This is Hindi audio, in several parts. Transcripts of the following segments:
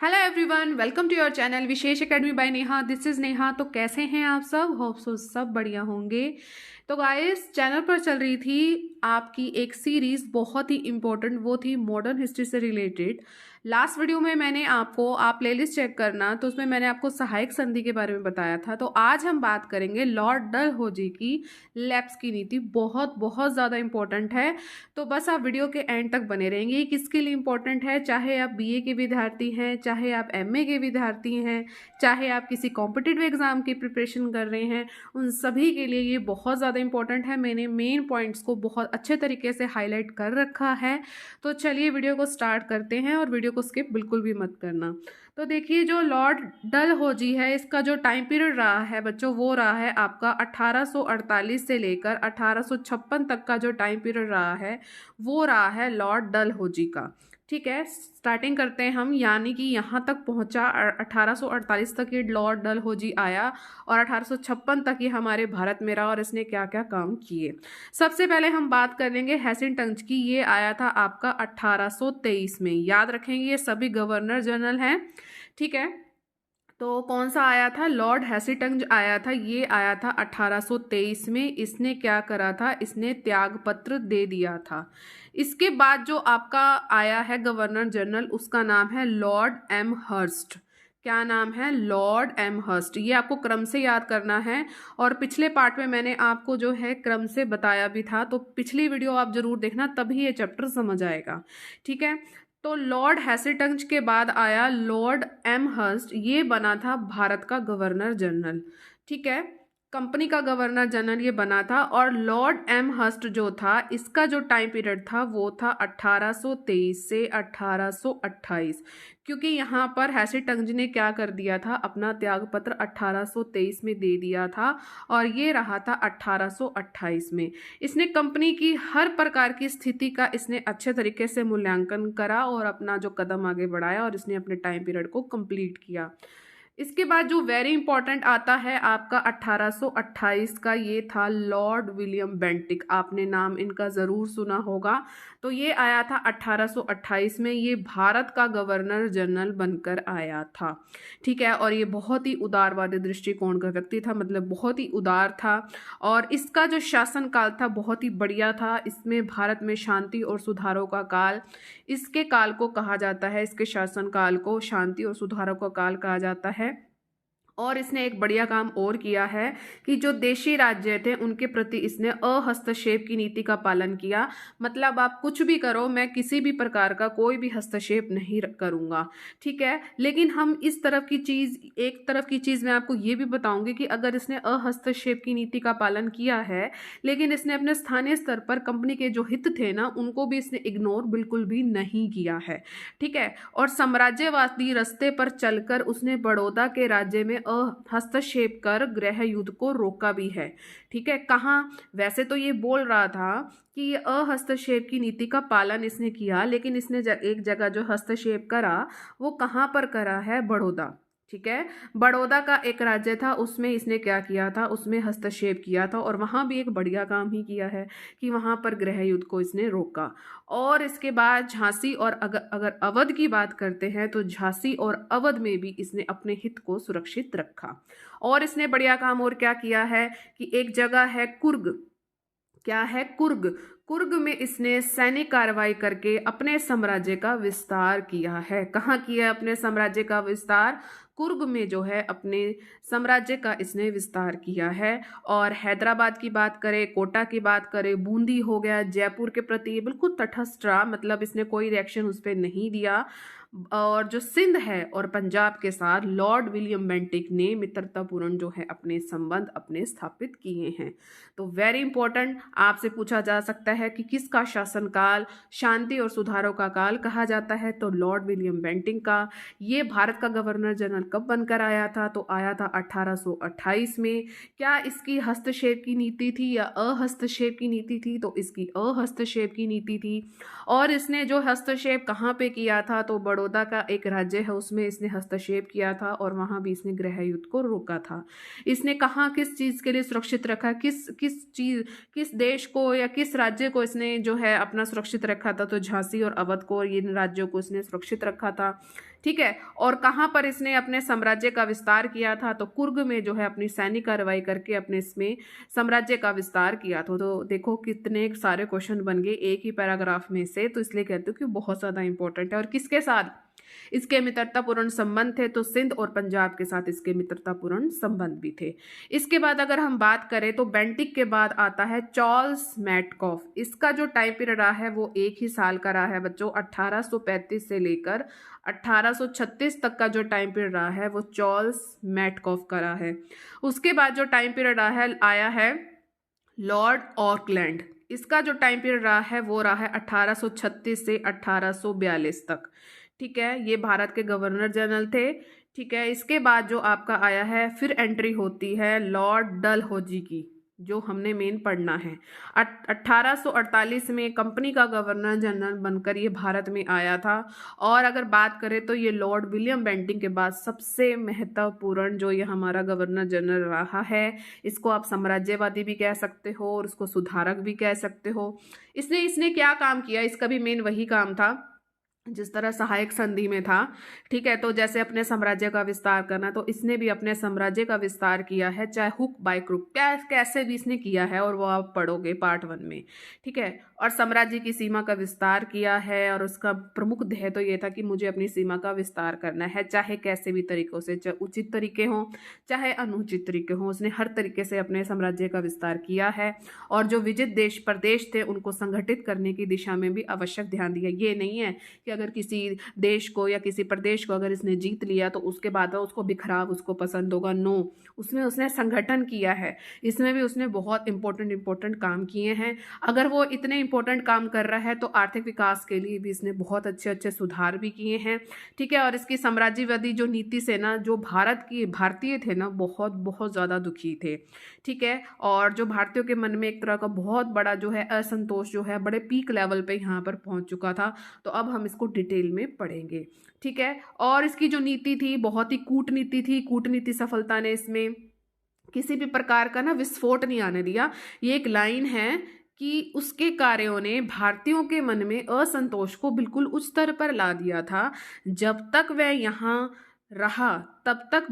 Hello everyone, welcome to your channel Vishesh academy by Neha. This is Neha. तो कैसे हैं आप सब? होप सो सब बढ़िया होंगे। तो गाइस, चैनल पर चल रही थी आपकी एक सीरीज़ बहुत ही इम्पोर्टेंट, वो थी मॉडर्न हिस्ट्री से रिलेटेड। लास्ट वीडियो में मैंने आपको, आप प्लेलिस्ट चेक करना, तो उसमें मैंने आपको सहायक संधि के बारे में बताया था। तो आज हम बात करेंगे लॉर्ड डलहौजी की लैप्स की नीति। बहुत बहुत ज़्यादा इंपॉर्टेंट है, तो बस आप वीडियो के एंड तक बने रहेंगे। ये किसके लिए इंपॉर्टेंट है? चाहे आप बीए के विद्यार्थी हैं, चाहे आप एमए के विद्यार्थी हैं, चाहे आप किसी कॉम्पिटिटिव एग्जाम की प्रिपरेशन कर रहे हैं, उन सभी के लिए ये बहुत ज़्यादा इंपॉर्टेंट है। मैंने मेन पॉइंट्स को बहुत अच्छे तरीके से हाईलाइट कर रखा है। तो चलिए वीडियो को स्टार्ट करते हैं और वीडियो को स्किप बिल्कुल भी मत करना। तो देखिए, जो लॉर्ड डलहौजी है, इसका जो टाइम पीरियड रहा है बच्चों, वो रहा है आपका 1848 से लेकर 1856 तक का जो टाइम पीरियड रहा है, वो रहा है लॉर्ड डलहौजी का। ठीक है, स्टार्टिंग करते हैं हम, यानी कि यहाँ तक पहुँचा 1848 तक ये लॉर्ड डलहौजी आया और 1856 तक ये हमारे भारत में रहा और इसने क्या क्या काम किए। सबसे पहले हम बात कर लेंगे हैसिंगटन की। ये आया था आपका 1823 में। याद रखेंगे, ये सभी गवर्नर जनरल हैं। ठीक है, तो कौन सा आया था? लॉर्ड हैसिंगटन आया था। ये आया था 1823 में। इसने क्या करा था? इसने त्यागपत्र दे दिया था। इसके बाद जो आपका आया है गवर्नर जनरल, उसका नाम है लॉर्ड एम हर्स्ट। क्या नाम है? Lord Amherst. ये आपको क्रम से याद करना है और पिछले पार्ट में मैंने आपको जो है क्रम से बताया भी था, तो पिछली वीडियो आप जरूर देखना, तभी ये चैप्टर समझ आएगा। ठीक है, तो लॉर्ड हैसिंगटन के बाद आया लॉर्ड एम हर्स्ट। ये बना था भारत का गवर्नर जनरल। ठीक है, कंपनी का गवर्नर जनरल ये बना था। और लॉर्ड एम हर्स्ट जो था, इसका जो टाइम पीरियड था वो था 1823 से 1828, क्योंकि यहाँ पर हैसिंगटन ने क्या कर दिया था? अपना त्यागपत्र 1823 में दे दिया था और ये रहा था 1828 में। इसने कंपनी की हर प्रकार की स्थिति का इसने अच्छे तरीके से मूल्यांकन करा और अपना जो कदम आगे बढ़ाया और इसने अपने टाइम पीरियड को कंप्लीट किया। इसके बाद जो वेरी इंपॉर्टेंट आता है आपका 1828 का, ये था लॉर्ड विलियम बेंटिक। आपने नाम इनका ज़रूर सुना होगा। तो ये आया था 1828 में। ये भारत का गवर्नर जनरल बनकर आया था। ठीक है, और ये बहुत ही उदारवादी दृष्टिकोण का व्यक्ति था, मतलब बहुत ही उदार था। और इसका जो शासनकाल था बहुत ही बढ़िया था। इसमें भारत में शांति और सुधारों का काल, इसके काल को कहा जाता है, इसके शासनकाल को शांति और सुधारों का काल कहा जाता है। और इसने एक बढ़िया काम और किया है कि जो देशी राज्य थे उनके प्रति इसने अहस्तक्षेप की नीति का पालन किया। मतलब आप कुछ भी करो, मैं किसी भी प्रकार का कोई भी हस्तक्षेप नहीं करूंगा। ठीक है, लेकिन हम इस तरफ की चीज, एक तरफ की चीज मैं आपको ये भी बताऊंगी कि अगर इसने अहस्तक्षेप की नीति का पालन किया है, लेकिन इसने अपने स्थानीय स्तर पर कंपनी के जो हित थे ना, उनको भी इसने इग्नोर बिल्कुल भी नहीं किया है। ठीक है, और साम्राज्यवादी रास्ते पर चलकर उसने बड़ौदा के राज्य में हस्तक्षेप कर गृह युद्ध को रोका भी है। ठीक है, कहाँ? वैसे तो ये बोल रहा था कि ये अहस्तक्षेप की नीति का पालन इसने किया, लेकिन इसने एक जगह जो हस्तक्षेप करा वो कहाँ पर करा है? बड़ौदा। ठीक है, बड़ौदा का एक राज्य था, उसमें इसने क्या किया था? उसमें हस्तक्षेप किया था और वहां भी एक बढ़िया काम ही किया है कि वहां पर गृह युद्ध को इसने रोका। और इसके बाद झांसी और अगर अवध की बात करते हैं तो झांसी और अवध में भी इसने अपने हित को सुरक्षित रखा। और इसने बढ़िया काम और क्या किया है कि एक जगह है कुर्ग। क्या है? कुर्ग। कुर्ग में इसने सैनिक कार्रवाई करके अपने साम्राज्य का विस्तार किया है। कहाँ किया है अपने साम्राज्य का विस्तार? कुर्ग में जो है अपने साम्राज्य का इसने विस्तार किया है। और हैदराबाद की बात करें, कोटा की बात करें, बूंदी हो गया, जयपुर के प्रति बिल्कुल तटस्थ रहा, मतलब इसने कोई रिएक्शन उस पर नहीं दिया। और जो सिंध है और पंजाब के साथ लॉर्ड विलियम बेंटिक ने मित्रतापूर्ण जो है अपने संबंध अपने स्थापित किए हैं। तो वेरी इंपॉर्टेंट, आपसे पूछा जा सकता है कि किसका शासनकाल शांति और सुधारों का काल कहा जाता है? तो लॉर्ड विलियम बेंटिक का। ये भारत का गवर्नर जनरल जनरल कब बनकर आया था? तो आया था 1828 में। क्या इसकी हस्तक्षेप की नीति थी या अहस्तक्षेप की नीति थी? तो इसकी अहस्तक्षेप की नीति थी। और इसने जो हस्तक्षेप कहाँ पे किया था? तो बड़ौदा का एक राज्य है उसमें इसने हस्तक्षेप किया था और वहाँ भी इसने गृह युद्ध को रोका था। इसने कहाँ किस चीज़ के लिए सुरक्षित रखा, किस देश को या किस राज्य को इसने जो है अपना सुरक्षित रखा था? तो झांसी और अवध को, इन राज्यों को इसने सुरक्षित रखा था। ठीक है। और कहाँ पर इसने अपने साम्राज्य का विस्तार किया था? तो कुर्ग में जो है अपनी सैनिक कार्रवाई करके अपने इसमें साम्राज्य का विस्तार किया था। तो देखो कितने सारे क्वेश्चन बन गए एक ही पैराग्राफ में से, तो इसलिए कहती हूँ कि बहुत ज़्यादा इंपॉर्टेंट है। और किसके साथ इसके मित्रतापूर्ण संबंध थे? तो सिंध और पंजाब के साथ इसके मित्रतापूर्ण संबंध भी थे। इसके बाद अगर हम बात करें तो बेंटिक के बाद आता है चार्ल्स मैटकॉफ। इसका जो टाइम पीरियड रहा है वो एक ही साल का रहा है बच्चों। 1835 से लेकर 1836 तक का जो टाइम पीरियड रहा है वो चार्ल्स मैटकॉफ का रहा है। उसके बाद जो टाइम पीरियड आया है लॉर्ड ऑकलैंड। इसका जो टाइम पीरियड रहा है वो रहा है 1836 से 1842 तक। ठीक है, ये भारत के गवर्नर जनरल थे। ठीक है, इसके बाद जो आपका आया है फिर एंट्री होती है लॉर्ड डलहौजी की, जो हमने मेन पढ़ना है। 1848 में कंपनी का गवर्नर जनरल बनकर ये भारत में आया था। और अगर बात करें तो ये लॉर्ड विलियम बेंटिंक के बाद सबसे महत्वपूर्ण जो ये हमारा गवर्नर जनरल रहा है। इसको आप साम्राज्यवादी भी कह सकते हो और उसको सुधारक भी कह सकते हो। इसने क्या काम किया? इसका भी मेन वही काम था जिस तरह सहायक संधि में था। ठीक है, तो जैसे अपने साम्राज्य का विस्तार करना, तो इसने भी अपने साम्राज्य का विस्तार किया है, चाहे हुक बाय क्रुक कैसे भी इसने किया है, और वो आप पढ़ोगे पार्ट 1 में। ठीक है, और साम्राज्य की सीमा का विस्तार किया है और उसका प्रमुख ध्येय तो ये था कि मुझे अपनी सीमा का विस्तार करना है, चाहे कैसे भी तरीकों से, चाहे उचित तरीके हों चाहे अनुचित तरीके हों। उसने हर तरीके से अपने साम्राज्य का विस्तार किया है और जो विजित देश प्रदेश थे उनको संगठित करने की दिशा में भी आवश्यक ध्यान दिया। ये नहीं है कि अगर किसी देश को या किसी प्रदेश को अगर इसने जीत लिया तो उसके बाद उसको बिखराव उसको पसंद होगा। नो, उसमें उसने संगठन किया है। इसमें भी उसने बहुत इंपॉर्टेंट काम किए हैं। अगर वो इतने इंपॉर्टेंट काम कर रहा है तो आर्थिक विकास के लिए भी इसने बहुत अच्छे सुधार भी किए हैं। ठीक है, और इसकी साम्राज्यवादी जो नीति से ना जो भारतीय थे ना बहुत ज़्यादा दुखी थे। ठीक है, और जो भारतीयों के मन में एक तरह का बहुत बड़ा जो है असंतोष जो है बड़े पीक लेवल पे यहाँ पर पहुँच चुका था। तो अब हम इसको डिटेल में पढ़ेंगे। ठीक है, और इसकी जो नीति थी बहुत ही कूटनीति थी। कूटनीति सफलता ने इसमें किसी भी प्रकार का ना विस्फोट नहीं आने दिया। ये एक लाइन है कि उसके कार्यों ने भारतीयों के मन में असंतोष को बिल्कुल उच्च स्तर पर ला दिया था। जब तक वह यहाँ रहा तब तक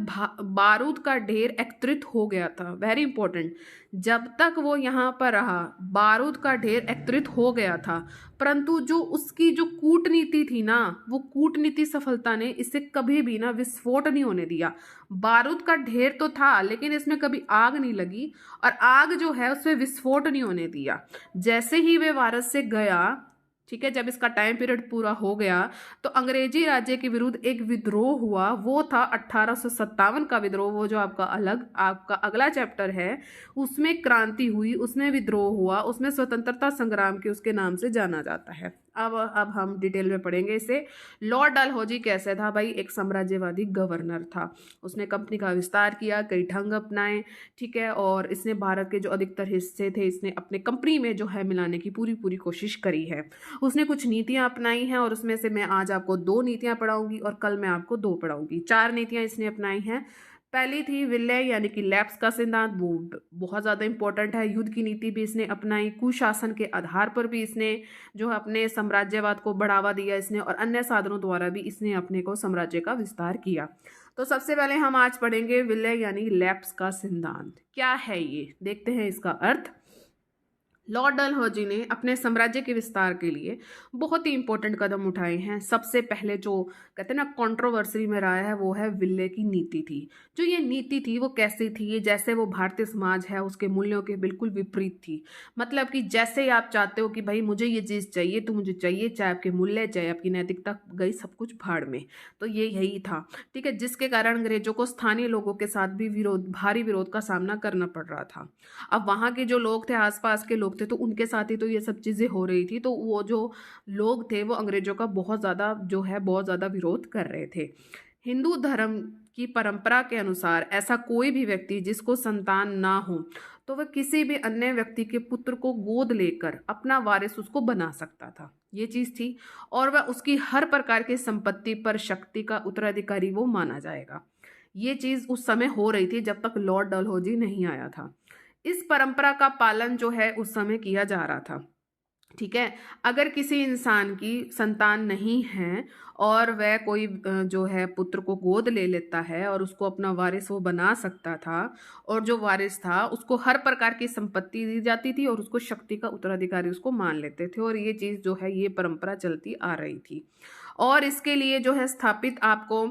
बारूद का ढेर एकत्रित हो गया था। वेरी इंपॉर्टेंट, जब तक वो यहाँ पर रहा बारूद का ढेर एकत्रित हो गया था, परंतु जो उसकी जो कूटनीति थी ना, वो कूटनीति सफलता ने इसे कभी भी ना विस्फोट नहीं होने दिया। बारूद का ढेर तो था लेकिन इसमें कभी आग नहीं लगी और आग जो है उसमें विस्फोट नहीं होने दिया। जैसे ही वे भारत से गया, ठीक है, जब इसका टाइम पीरियड पूरा हो गया तो अंग्रेजी राज्य के विरुद्ध एक विद्रोह हुआ। वो था 1857 का विद्रोह। वो जो आपका अगला चैप्टर है उसमें क्रांति हुई, उसमें विद्रोह हुआ, उसमें स्वतंत्रता संग्राम के उसके नाम से जाना जाता है। अब हम डिटेल में पढ़ेंगे इसे। लॉर्ड डलहौजी कैसे था भाई? एक साम्राज्यवादी गवर्नर था। उसने कंपनी का विस्तार किया, कई ढंग अपनाए। ठीक है, और इसने भारत के जो अधिकतर हिस्से थे इसने अपने कंपनी में जो है मिलाने की पूरी कोशिश करी है। उसने कुछ नीतियां अपनाई हैं और उसमें से मैं आज आपको 2 नीतियां पढ़ाऊंगी और कल मैं आपको 2 पढ़ाऊंगी। 4 नीतियां इसने अपनाई हैं। पहली थी विलय यानी कि लैप्स का सिद्धांत, वो बहुत ज़्यादा इंपॉर्टेंट है। युद्ध की नीति भी इसने अपनाई। कुशासन के आधार पर भी इसने जो अपने साम्राज्यवाद को बढ़ावा दिया इसने, और अन्य साधनों द्वारा भी इसने अपने को साम्राज्य का विस्तार किया। तो सबसे पहले हम आज पढ़ेंगे विलय यानी लैप्स का सिद्धांत। क्या है ये, देखते हैं इसका अर्थ। लॉर्ड डलहौजी ने अपने साम्राज्य के विस्तार के लिए बहुत ही इंपॉर्टेंट कदम उठाए हैं। सबसे पहले जो कहते हैं ना कंट्रोवर्सी में रहा है वो है विलय की नीति थी। जो ये नीति थी वो कैसी थी? जैसे वो भारतीय समाज है उसके मूल्यों के बिल्कुल विपरीत थी। मतलब कि जैसे आप चाहते हो कि भाई मुझे ये चीज़ चाहिए तो मुझे चाहिए, चाहे आपके मूल्य चाहे आपकी नैतिकता गई सब कुछ भाड़ में। तो ये यही था। ठीक है, जिसके कारण अंग्रेजों को स्थानीय लोगों के साथ भी भारी विरोध का सामना करना पड़ रहा था। अब वहाँ के जो लोग थे, आसपास के लोग थे, तो उनके साथ ही तो ये सब चीज़ें हो रही थी। तो वो जो लोग थे वो अंग्रेजों का बहुत ज़्यादा विरोध कर रहे थे। हिंदू धर्म की परंपरा के अनुसार ऐसा कोई भी व्यक्ति जिसको संतान ना हो तो वह किसी भी अन्य व्यक्ति के पुत्र को गोद लेकर अपना वारिस उसको बना सकता था, ये चीज थी। और वह उसकी हर प्रकार की संपत्ति पर शक्ति का उत्तराधिकारी वो माना जाएगा। ये चीज उस समय हो रही थी जब तक लॉर्ड डलहौजी नहीं आया था। इस परंपरा का पालन जो है उस समय किया जा रहा था। ठीक है, अगर किसी इंसान की संतान नहीं है और वह कोई जो है पुत्र को गोद ले लेता है और उसको अपना वारिस वो बना सकता था, और जो वारिस था उसको हर प्रकार की संपत्ति दी जाती थी और उसको शक्ति का उत्तराधिकारी उसको मान लेते थे। और ये चीज़ जो है ये परंपरा चलती आ रही थी। और इसके लिए जो है स्थापित आपको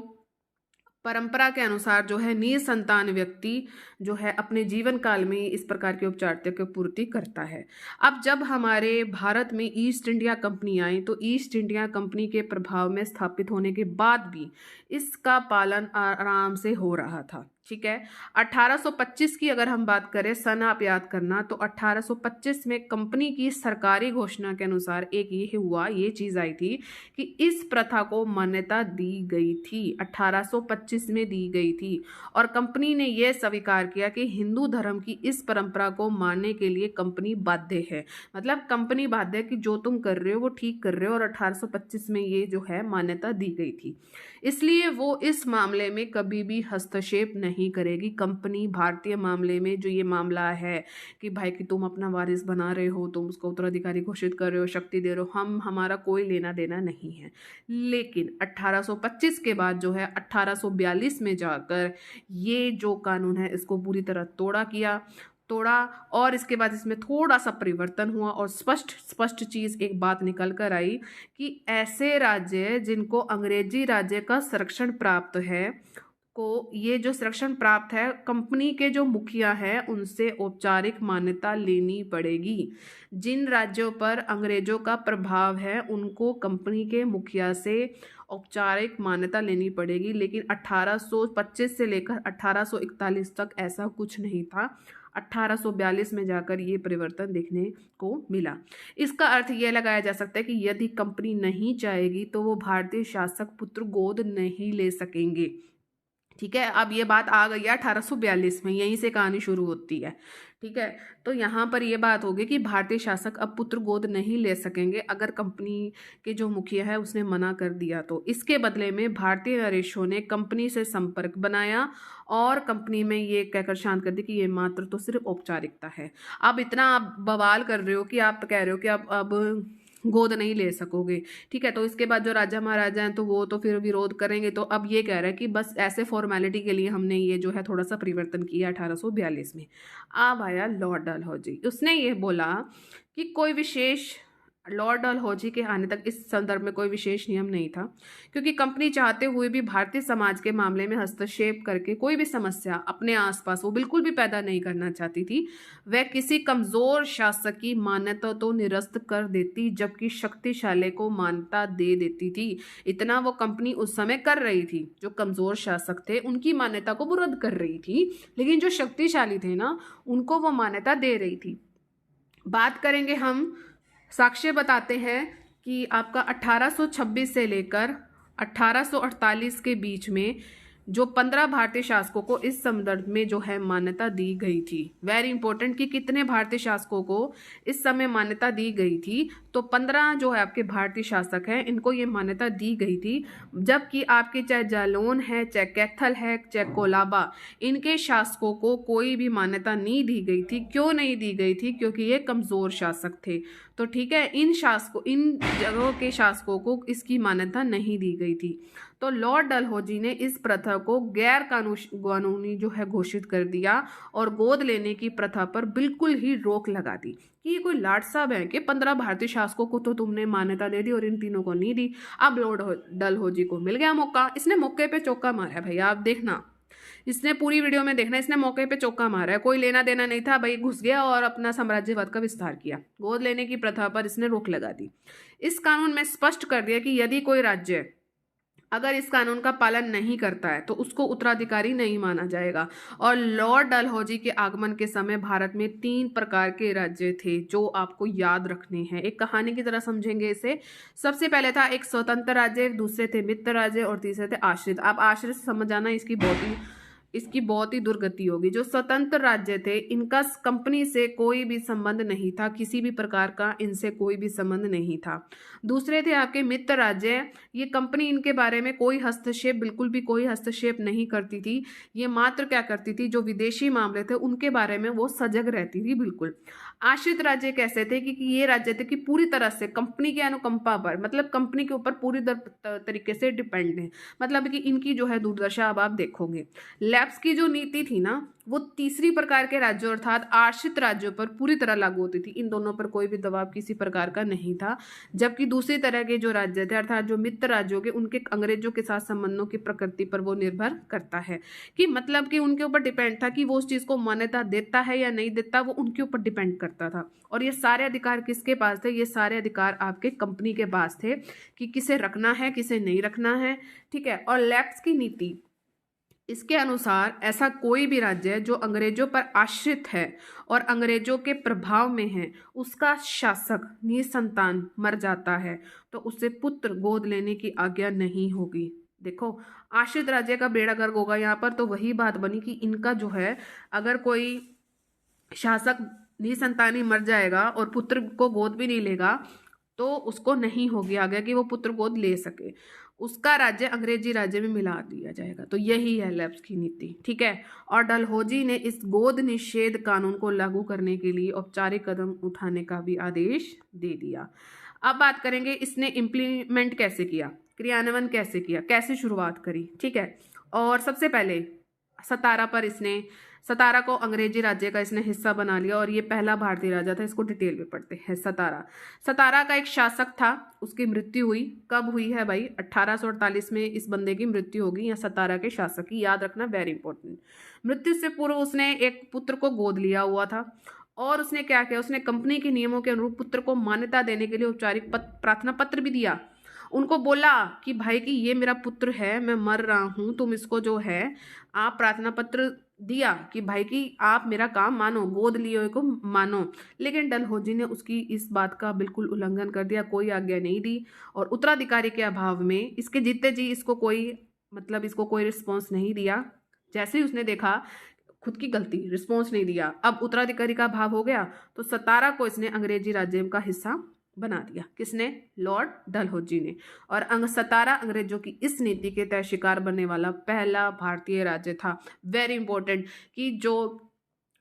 परंपरा के अनुसार जो है निसंतान व्यक्ति जो है अपने जीवन काल में इस प्रकार के उपचारित्य की पूर्ति करता है। अब जब हमारे भारत में ईस्ट इंडिया कंपनी आई तो ईस्ट इंडिया कंपनी के प्रभाव में स्थापित होने के बाद भी इसका पालन आराम से हो रहा था। ठीक है, 1825 की अगर हम बात करें सन आप याद करना, तो 1825 में कंपनी की सरकारी घोषणा के अनुसार एक ये हुआ, ये चीज आई थी कि इस प्रथा को मान्यता दी गई थी, 1825 में दी गई थी। और कंपनी ने यह स्वीकार किया कि हिंदू धर्म की इस परंपरा को मानने के लिए कंपनी बाध्य है। मतलब कंपनी बाध्य है कि जो तुम कर रहे हो वो ठीक कर रहे हो, और 1825 में ये जो है मान्यता दी गई थी। इसलिए वो इस मामले में कभी भी हस्तक्षेप नहीं करेगी। कंपनी भारतीय मामले में जो ये मामला है कि भाई कि तुम अपना वारिस बना रहे हो, तुम उसको उत्तराधिकारी घोषित कर रहे हो, शक्ति दे रहे हो, हमारा कोई लेना देना नहीं है। लेकिन 1825 के बाद जो है 1842 में जाकर ये जो कानून है इसको पूरी तरह तोड़ा और इसके बाद इसमें थोड़ा सा परिवर्तन हुआ और स्पष्ट चीज एक बात निकल कर आई कि ऐसे राज्य जिनको अंग्रेजी राज्य का संरक्षण प्राप्त है को ये जो संरक्षण प्राप्त है, कंपनी के जो मुखिया है उनसे औपचारिक मान्यता लेनी पड़ेगी। जिन राज्यों पर अंग्रेजों का प्रभाव है उनको कंपनी के मुखिया से औपचारिक मान्यता लेनी पड़ेगी। लेकिन 1825 से लेकर 1841 तक ऐसा कुछ नहीं था। 1842 में जाकर ये परिवर्तन देखने को मिला। इसका अर्थ यह लगाया जा सकता है कि यदि कंपनी नहीं चाहेगी तो वो भारतीय शासक पुत्र गोद नहीं ले सकेंगे। ठीक है, अब ये बात आ गई है 1842 में, यहीं से कहानी शुरू होती है। ठीक है, तो यहाँ पर ये बात होगी कि भारतीय शासक अब पुत्र गोद नहीं ले सकेंगे अगर कंपनी के जो मुखिया है उसने मना कर दिया तो। इसके बदले में भारतीय नरेशों ने कंपनी से संपर्क बनाया और कंपनी में ये कहकर शांत कर दी कि ये मात्र तो सिर्फ औपचारिकता है। अब इतना आप बवाल कर रहे हो कि आप कह रहे हो कि अब गोद नहीं ले सकोगे। ठीक है, तो इसके बाद जो राजा महाराजा हैं तो वो तो फिर विरोध करेंगे। तो अब ये कह रहा है कि बस ऐसे फॉर्मेलिटी के लिए हमने ये जो है थोड़ा सा परिवर्तन किया 1842 में। अब आया लॉर्ड डलहौजी, उसने ये बोला कि कोई विशेष लॉर्ड डलहौजी के आने तक इस संदर्भ में कोई विशेष नियम नहीं था, क्योंकि कंपनी चाहते हुए भी भारतीय समाज के मामले में हस्तक्षेप करके कोई भी समस्या अपने आसपास वो बिल्कुल भी पैदा नहीं करना चाहती थी। वह किसी कमजोर शासक की मान्यता तो निरस्त कर देती जबकि शक्तिशाली को मान्यता दे देती थी। इतना वो कंपनी उस समय कर रही थी। जो कमजोर शासक थे उनकी मान्यता को वो रद्द कर रही थी, लेकिन जो शक्तिशाली थे ना उनको वो मान्यता दे रही थी। बात करेंगे हम, साक्ष्य बताते हैं कि आपका 1826 से लेकर 1848 के बीच में जो 15 भारतीय शासकों को इस संदर्भ में जो है मान्यता दी गई थी। वेरी इंपॉर्टेंट कि कितने भारतीय शासकों को इस समय मान्यता दी गई थी, तो 15 जो है आपके भारतीय शासक हैं इनको ये मान्यता दी गई थी। जबकि आपके चाहे जालौन है, चाहे कैथल है, चाहे कोलाबा, इनके शासकों को कोई भी मान्यता नहीं दी गई थी। क्यों नहीं दी गई थी? क्योंकि ये कमज़ोर शासक थे। तो ठीक है, इन जगहों के शासकों को इसकी मान्यता नहीं दी गई थी। तो लॉर्ड डलहौजी ने इस प्रथा को गैर कानूनी जो है घोषित कर दिया और गोद लेने की प्रथा पर बिल्कुल ही रोक लगा दी कि ये कोई लाट साहब है कि 15 भारतीय शासकों को तो तुमने मान्यता दे दी और इन तीनों को नहीं दी। अब लॉर्ड डलहौजी को मिल गया मौका, इसने मौके पे चौका मारा है भैया। आप देखना, इसने पूरी वीडियो में देखना, इसने मौके पे चौका मारा है। कोई लेना देना नहीं था भाई, घुस गया और अपना साम्राज्यवाद का विस्तार किया। गोद लेने की प्रथा पर इसने रोक लगा दी। इस कानून में स्पष्ट कर दिया कि यदि कोई राज्य अगर इस कानून का पालन नहीं करता है तो उसको उत्तराधिकारी नहीं माना जाएगा। और लॉर्ड डलहौजी के आगमन के समय भारत में 3 प्रकार के राज्य थे जो आपको याद रखने हैं, एक कहानी की तरह समझेंगे इसे। सबसे पहले था एक स्वतंत्र राज्य, दूसरे थे मित्र राज्य और तीसरे थे आश्रित। आप आश्रित समझ जाना, इसकी बहुत ही दुर्गति होगी। जो स्वतंत्र राज्य थे इनका कंपनी से कोई भी संबंध नहीं था, किसी भी प्रकार का इनसे कोई भी संबंध नहीं था। दूसरे थे आपके मित्र राज्य, ये कंपनी इनके बारे में कोई हस्तक्षेप, बिल्कुल भी कोई हस्तक्षेप नहीं करती थी। ये मात्र क्या करती थी, जो विदेशी मामले थे उनके बारे में वो सजग रहती थी बिल्कुल। आश्रित राज्य कैसे थे कि ये राज्य थे कि पूरी तरह से कंपनी के अनुकंपा पर, मतलब कंपनी के ऊपर पूरी तरीके से डिपेंड है, मतलब कि इनकी जो है दुर्दशा अब आप देखोगे। लैप्स की जो नीति थी ना वो तीसरी प्रकार के राज्यों अर्थात आश्रित राज्यों पर पूरी तरह लागू होती थी। इन दोनों पर कोई भी दबाव किसी प्रकार का नहीं था। जबकि दूसरी तरह के जो राज्य थे अर्थात जो मित्र राज्यों के, उनके अंग्रेजों के साथ संबंधों की प्रकृति पर वो निर्भर करता है कि मतलब कि उनके ऊपर डिपेंड था कि वो उस चीज को मान्यता देता है या नहीं देता, वो उनके ऊपर डिपेंड करता था। और ये सारे अधिकार किसके पास थे, ये सारे अधिकार आपके कंपनी के पास थे कि किसे रखना है किसे नहीं रखना है, ठीक है। और लैप्स की नीति, इसके अनुसार ऐसा कोई भी राज्य जो अंग्रेजों पर आश्रित है और अंग्रेजों के प्रभाव में है, उसका शासक निसंतान मर जाता है तो उसे पुत्र गोद लेने की आज्ञा नहीं होगी। देखो, आश्रित राज्य का बेड़ा गर्क होगा यहाँ पर। तो वही बात बनी कि इनका जो है, अगर कोई शासक निसंतानी मर जाएगा और पुत्र को गोद भी नहीं लेगा तो उसको नहीं होगी आज्ञा कि वो पुत्र गोद ले सके, उसका राज्य अंग्रेजी राज्य में मिला दिया जाएगा। तो यही है लैप्स की नीति, ठीक है। और डलहौजी ने इस गोद निषेध कानून को लागू करने के लिए औपचारिक कदम उठाने का भी आदेश दे दिया। अब बात करेंगे इसने इम्प्लीमेंट कैसे किया, क्रियान्वयन कैसे किया, कैसे शुरुआत करी, ठीक है। और सबसे पहले सतारा को अंग्रेजी राज्य का इसने हिस्सा बना लिया और ये पहला भारतीय राजा था। इसको डिटेल में पढ़ते हैं। सतारा का एक शासक था, उसकी मृत्यु हुई। कब हुई है भाई, 1848 में इस बंदे की मृत्यु होगी, या सतारा के शासक की, याद रखना, वेरी इंपॉर्टेंट। मृत्यु से पूर्व उसने एक पुत्र को गोद लिया हुआ था और उसने क्या किया, उसने कंपनी के नियमों के अनुरूप पुत्र को मान्यता देने के लिए औपचारिक प्रार्थना पत्र भी दिया। उनको बोला कि भाई कि ये मेरा पुत्र है, मैं मर रहा हूँ, तुम इसको जो है आप प्रार्थना पत्र दिया कि भाई कि आप मेरा काम मानो, गोद लिए को मानो। लेकिन डलहौजी ने उसकी इस बात का बिल्कुल उल्लंघन कर दिया, कोई आज्ञा नहीं दी। और उत्तराधिकारी के अभाव में इसके जीते जी इसको कोई रिस्पॉन्स नहीं दिया। जैसे ही उसने देखा खुद की गलती, रिस्पॉन्स नहीं दिया, अब उत्तराधिकारी का अभाव हो गया तो सतारा को इसने अंग्रेजी राज्य का हिस्सा बना दिया। किसने, लॉर्ड डलहौजी ने। और सतारा अंग्रेजों की इस नीति के तय शिकार बनने वाला पहला भारतीय राज्य था। वेरी इंपॉर्टेंट कि जो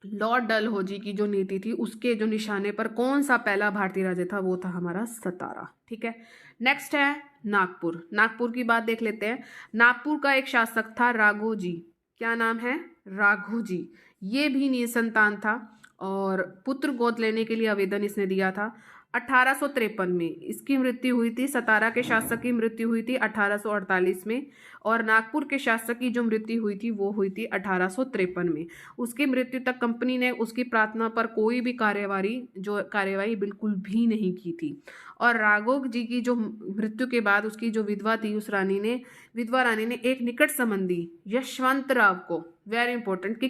लॉर्ड डलहौजी की जो नीति थी उसके जो निशाने पर कौन सा पहला भारतीय राज्य था, वो था हमारा सतारा, ठीक है। नेक्स्ट है नागपुर की बात देख लेते हैं। नागपुर का एक शासक था राघोजी। क्या नाम है, राघोजी। ये भी निसंतान था और पुत्र गोद लेने के लिए आवेदन इसने दिया था। 1853 में इसकी मृत्यु हुई थी। सतारा के शासक की मृत्यु हुई थी 1848 में और नागपुर के शासक की जो मृत्यु हुई थी वो हुई थी 1853 में। उसकी मृत्यु तक कंपनी ने उसकी प्रार्थना पर कोई भी कार्यवाही बिल्कुल भी नहीं की थी। और राघव जी की जो मृत्यु के बाद उसकी जो विधवा थी, उस विधवा रानी ने एक निकट संबंधी यशवंत राव को, वेरी इंपॉर्टेंट, कि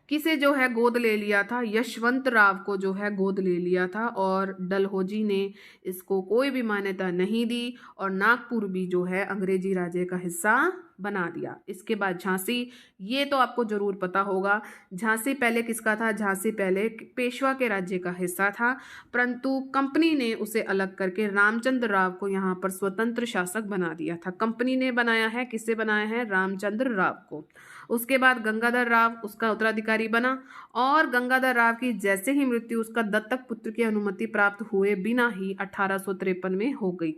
किसे जो है गोद ले लिया था, यशवंत राव को जो है गोद ले लिया था। और डलहौजी ने इसको कोई भी मान्यता नहीं दी और नागपुर भी जो है अंग्रेजी राज्य का हिस्सा बना दिया। इसके बाद झांसी, ये तो आपको जरूर पता होगा, झांसी पहले किसका था, झांसी पहले पेशवा के राज्य का हिस्सा था, परंतु कंपनी ने उसे अलग करके रामचंद्र राव को यहाँ पर स्वतंत्र शासक बना दिया था। कंपनी ने बनाया है, किससे बनाया है, रामचंद्र राव को। उसके बाद गंगाधर राव उसका उत्तराधिकारी बना और गंगाधर राव की जैसे ही मृत्यु उसका दत्तक पुत्र की अनुमति प्राप्त हुए बिना ही 1853 में हो गई।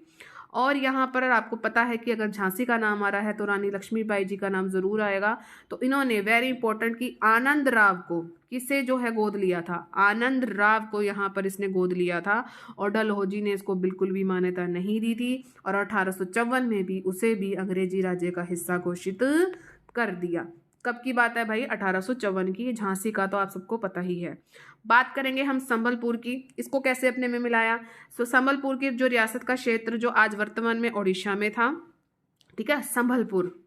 और यहाँ पर आपको पता है कि अगर झांसी का नाम आ रहा है तो रानी लक्ष्मीबाई जी का नाम जरूर आएगा। तो इन्होंने वेरी इंपॉर्टेंट कि आनंद राव को किसे जो है गोद लिया था, आनंद राव को यहाँ पर इसने गोद लिया था और डलहौजी ने इसको बिल्कुल भी मान्यता नहीं दी थी और 1854 में भी उसे भी अंग्रेजी राज्य का हिस्सा घोषित कर दिया। कब की बात है भाई? 1854 की। झांसी का तो आप सबको पता ही है। बात करेंगे हम संबलपुर की, इसको कैसे अपने में मिलाया। संबलपुर की जो रियासत का क्षेत्र जो आज वर्तमान में उड़ीसा में था, ठीक है, संबलपुर।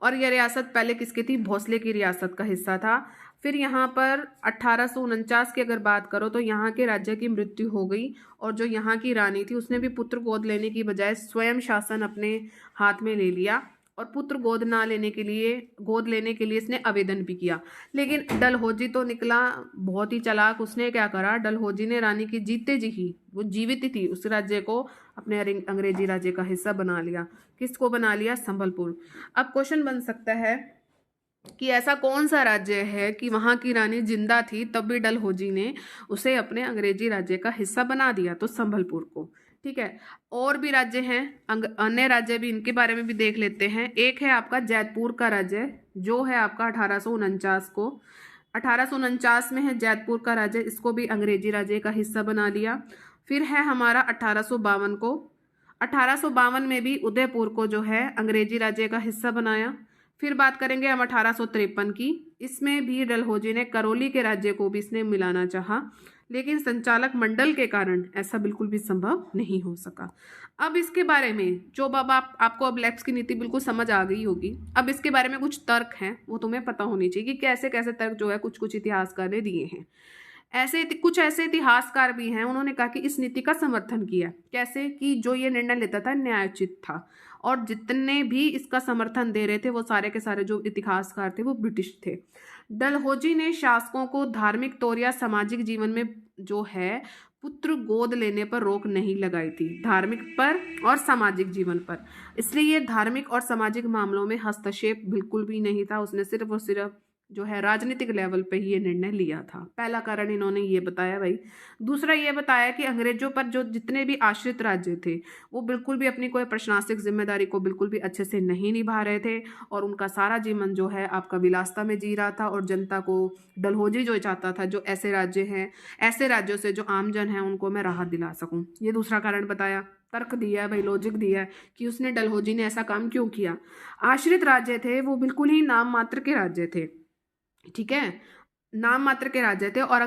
और यह रियासत पहले किसकी थी? भोसले की रियासत का हिस्सा था। फिर यहाँ पर 1849 की अगर बात करो तो यहाँ के राज्य की मृत्यु हो गई, और जो यहाँ की रानी थी उसने भी पुत्र गोद लेने की बजाय स्वयं शासन अपने हाथ में ले लिया, और पुत्र गोद लेने के लिए इसने आवेदन भी किया। लेकिन डलहौजी तो निकला बहुत ही चालाक। उसने क्या करा, डलहौजी ने रानी की जीते जी ही, वो जीवित ही थी, उस राज्य को अपने अंग्रेजी राज्य का हिस्सा बना लिया। किसको बना लिया? संबलपुर। अब क्वेश्चन बन सकता है कि ऐसा कौन सा राज्य है कि वहां की रानी जिंदा थी तब भी डलहौजी ने उसे अपने अंग्रेजी राज्य का हिस्सा बना दिया? तो संबलपुर को। ठीक है, और भी राज्य हैं, अन्य राज्य भी, इनके बारे में भी देख लेते हैं। एक है आपका जैतपुर का राज्य, जो है आपका 1849 को, 1849 में है जैतपुर का राज्य, इसको भी अंग्रेजी राज्य का हिस्सा बना लिया। फिर है हमारा 1852 को, 1852 में भी उदयपुर को जो है अंग्रेजी राज्य का हिस्सा बनाया। फिर बात करेंगे हम 1853 की, इसमें भी डलहौजी ने करौली के राज्य को भी इसने मिलाना चाहा, लेकिन संचालक मंडल के कारण ऐसा बिल्कुल भी संभव नहीं हो सका। अब इसके बारे में जो आपको अब लेफ्ट की नीति बिल्कुल समझ आ गई होगी। अब इसके बारे में कुछ तर्क हैं, वो तुम्हें पता होनी चाहिए कि कैसे कैसे तर्क जो है कुछ कुछ इतिहासकार ने दिए हैं। कुछ ऐसे इतिहासकार भी हैं, उन्होंने कहा कि इस नीति का समर्थन किया। कैसे? कि जो ये निर्णय लेता था न्यायोचित था, और जितने भी इसका समर्थन दे रहे थे वो सारे के सारे जो इतिहासकार थे वो ब्रिटिश थे। डलहौजी ने शासकों को धार्मिक तौर या सामाजिक जीवन में जो है पुत्र गोद लेने पर रोक नहीं लगाई थी, धार्मिक पर और सामाजिक जीवन पर। इसलिए ये धार्मिक और सामाजिक मामलों में हस्तक्षेप बिल्कुल भी नहीं था। उसने सिर्फ और सिर्फ जो है राजनीतिक लेवल पे ही ये निर्णय लिया था। पहला कारण इन्होंने ये बताया भाई। दूसरा ये बताया कि अंग्रेजों पर जो जितने भी आश्रित राज्य थे वो बिल्कुल भी अपनी कोई प्रशासनिक जिम्मेदारी को बिल्कुल भी अच्छे से नहीं निभा रहे थे, और उनका सारा जीवन जो है आपका विलासता में जी रहा था। और जनता को डलहौजी जो चाहता था, जो ऐसे राज्य हैं, ऐसे राज्यों से जो आमजन है उनको मैं राहत दिला सकूं। ये दूसरा कारण बताया, तर्क दिया है भाई, लॉजिक दिया है कि उसने डलहौजी ने ऐसा काम क्यों किया। आश्रित राज्य थे वो बिल्कुल ही नाम मात्र के राज्य थे, ठीक है, नाम मात्र के राज्य थे, और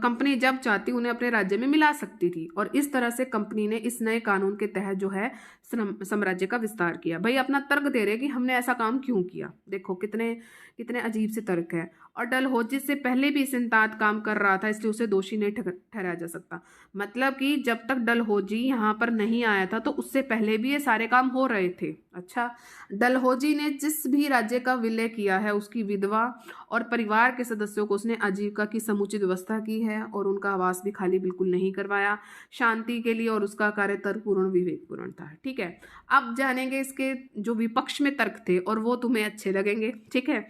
कंपनी जब चाहती उन्हें अपने राज्य में मिला सकती थी। और इस तरह से कंपनी ने इस नए कानून के तहत जो है साम्राज्य का विस्तार किया। भाई अपना तर्क दे रहे कि हमने ऐसा काम क्यों किया। देखो कितने कितने अजीब से तर्क है। और डलहौजी से पहले भी इस इंतात काम कर रहा था, इसलिए उसे दोषी नहीं ठहराया जा सकता। मतलब कि जब तक डलहौजी यहाँ पर नहीं आया था तो उससे पहले भी ये सारे काम हो रहे थे। अच्छा, डलहौजी ने जिस भी राज्य का विलय किया है उसकी विधवा और परिवार के सदस्यों को उसने आजीविका की समुचित व्यवस्था की है, और उनका आवास भी खाली बिल्कुल नहीं करवाया शांति के लिए, और उसका कार्य तर्कपूर्ण विवेकपूर्ण था। ठीक है, अब जानेंगे इसके जो विपक्ष में तर्क थे, और वो तुम्हें अच्छे लगेंगे। ठीक है,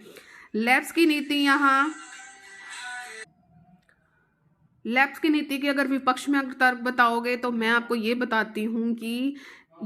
लेफ्ट की नीति की अगर विपक्ष में अगर तर्क बताओगे तो मैं आपको ये बताती हूँ कि